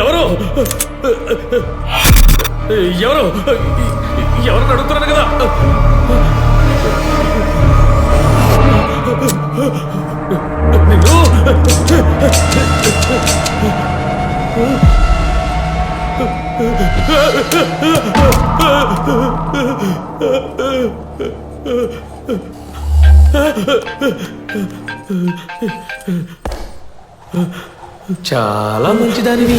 ఎవరు ఎవరు ఎవరు అడుగుతున్నాను కదా. చాలా మంచిదానివి.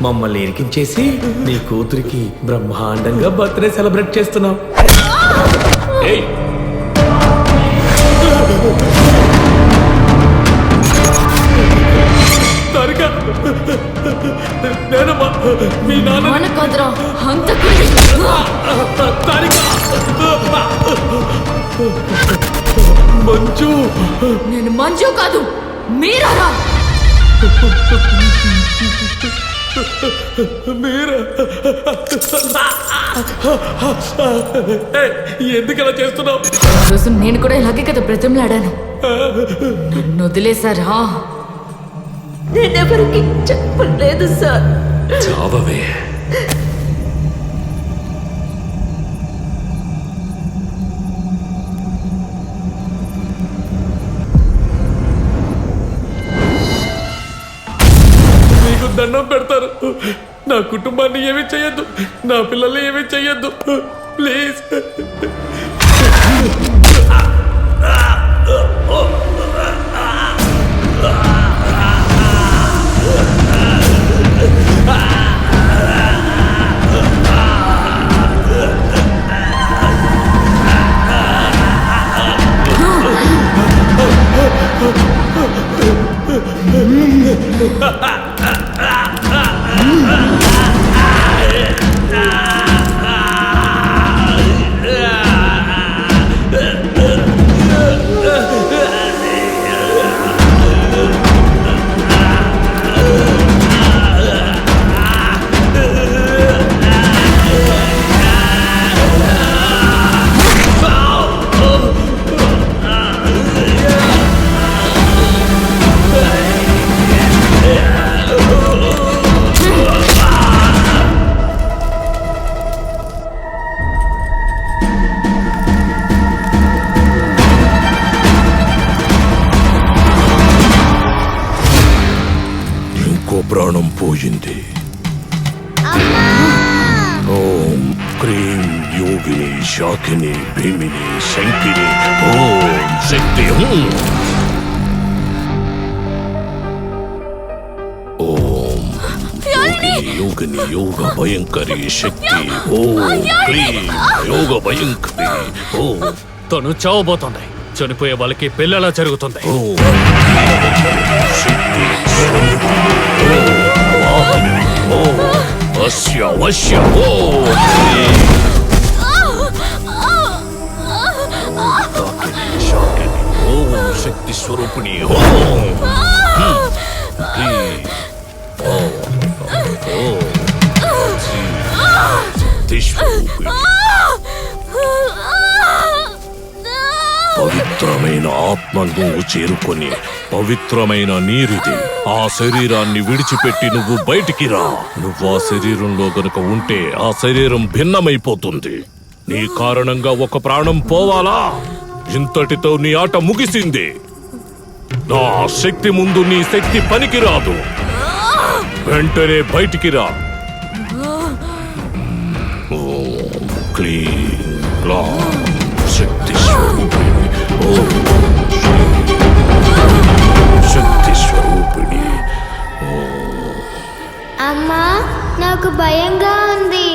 మమ్మల్ని ఇరికించేసి నీ కూతురికి బ్రహ్మాండంగా బర్త్డే సెలబ్రేట్ చేస్తున్నావు. నేనమ్మా మీ నాన్న మంజు. నేను మంజు కాదు, మీరా. మీరా ఎందుకలా చేస్తున్నావు? రోజు నేను కూడా ఇలాగే కదా బ్రతిమలాడాను. నన్ను వదిలేశారా? నేనెవరికి చెప్పలేదు సార్. చావవే. నీకు దండం పెడతారు. నా కుటుంబాన్ని ఏమీ చెయ్యొద్దు, నా పిల్లల్ని ఏమీ చెయ్యొద్దు ప్లీజ్. ప్రాణం పోయింది. ఓం క్రీం యోగిని శాకిని భీమిని శంకిని ఓం శక్తి. ఓం యోగిని యోగ భయంకరి శక్తి. ఓం క్రీం యోగ భయంకరి. ఓం తను చావబోతుంది. చనిపోయే వాళ్ళకి పెళ్ళలా జరుగుతుంది. శక్తి స్వరూపిణి. పవిత్రమైన ఆత్మ నువ్వు చేరుకొని పవిత్రమైన నీరుది. ఆ శరీరాన్ని విడిచిపెట్టి నువ్వు బయటికి రా. నువ్వు ఆ శరీరంలో గనుక ఉంటే ఆ శరీరం భిన్నమైపోతుంది. నీ కారణంగా ఒక ప్రాణం పోవాలా? ఇంతటితో నీ ఆట ముగిసింది. నా శక్తి ముందు నీ శక్తి పనికిరాదు. వెంటనే బయటికి రా. ఓం క్లీం శక్తి స్వరూపిణి. శక్తి స్వరూపిణి. అమ్మా, నాకు భయంగా ఉంది.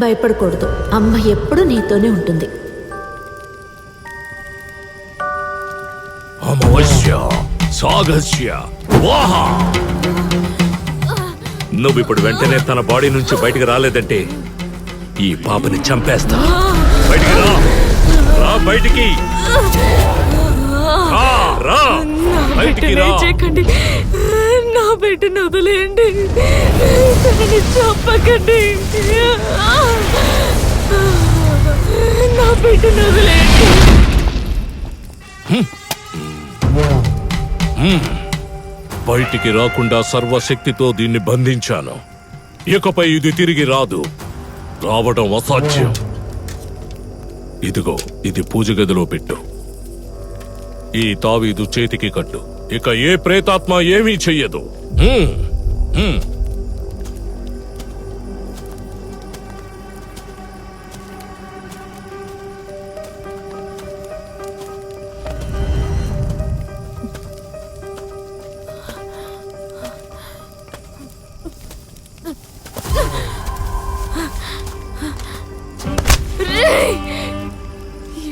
భయపడకూడదు, అమ్మ ఎప్పుడు నీతోనే ఉంటుంది. అమావాస్య సాగస్య వాహ. నువ్విప్పుడు వెంటనే తన బాడీ నుంచి బయటికి రాలేదంటే ఈ పాపని చంపేస్తా. బయటికి రా. రా బయటికి. రా బయటికి రా. నా బిడ్డను వదిలేయండి, చంపకండి. నా బిడ్డను వదిలేయండి. బయటికి రాకుండా సర్వశక్తితో దీన్ని బంధించాను. ఇకపై ఇది తిరిగి రాదు. రావడం అసాధ్యం. ఇదిగో, ఇది పూజ గదిలో పెట్టు. ఈ తావీదు చేతికి కట్టు. ఇక ఏ ప్రేతాత్మ ఏమీ చెయ్యదు.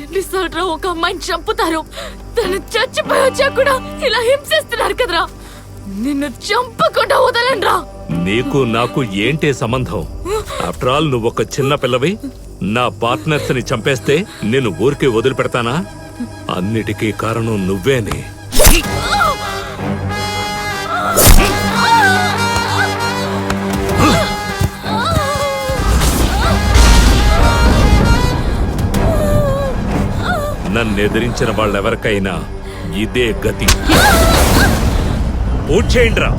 ఎన్నిసార్లు ఒక అమ్మాయిని చంపుతారు? తను చచ్చిపోయి వచ్చా కూడా ఇలా హింసిస్తున్నారు కదరా. నిన్ను చంపకుండా వదలండ్రా. నీకు నాకు ఏంటే సంబంధం? ఆఫ్టర్ ఆల్ నువ్వు ఒక చిన్న పిల్లవి. నా పార్ట్నర్స్ ని చంపేస్తే నేను ఊరికే వదిలిపెడతానా? అన్నిటికీ కారణం నువ్వేనే. నన్ను ఎదిరించిన వాళ్ళెవరికైనా ఇదే గతి. పూజ చేయండిరా.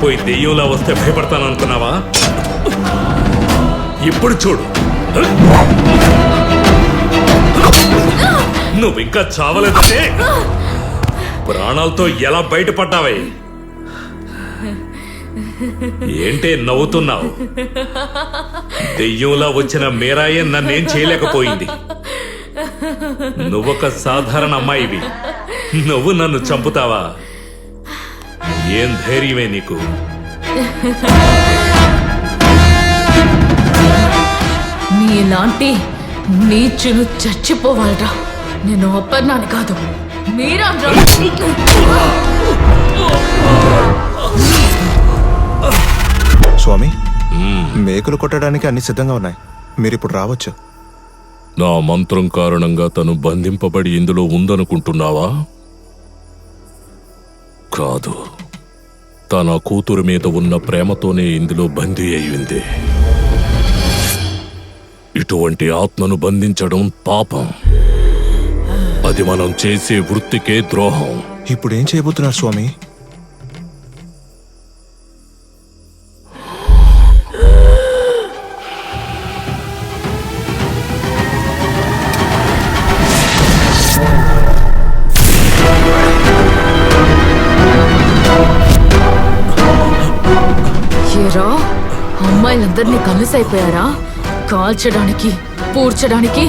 పోయి దెయ్యంలా వస్తే భయపడతాననుకున్నావా? ఇప్పుడు చూడు, నువ్వు ఇంకా చావలేదంటే ప్రాణాలతో ఎలా బయటపడ్డావే? ఏంటే నవ్వుతున్నావు? దెయ్యంలా వచ్చిన మీరాయే నన్నేం చేయలేకపోయింది. నువ్వొక సాధారణ అమ్మాయివి, నువ్వు నన్ను చంపుతావా? ఏం ధైర్యమే నీకు? నీలాంటి నీచును చచ్చిపోవాలరా. నేను అప్పన్నాను కాదు, మీరా. స్వామి, మేకులు కొట్టడానికి అన్ని సిద్ధంగా ఉన్నాయి. మీరిప్పుడు రావచ్చు. నా మంత్రం కారణంగా తను బంధింపబడి ఇందులో ఉందనుకుంటున్నావా? కాదు, తన కూతురు మీద ఉన్న ప్రేమతోనే ఇందులో బందీ అయ్యింది. ఇటువంటి ఆత్మను బంధించడం పాపం. అది మనం చేసే వృత్తికే ద్రోహం. ఇప్పుడేం చేయబోతున్నారు స్వామి? ఏరా, అమ్మాయిలందరినీ కలిసైపోయారా? కాల్చడానికి, పూడ్చడానికి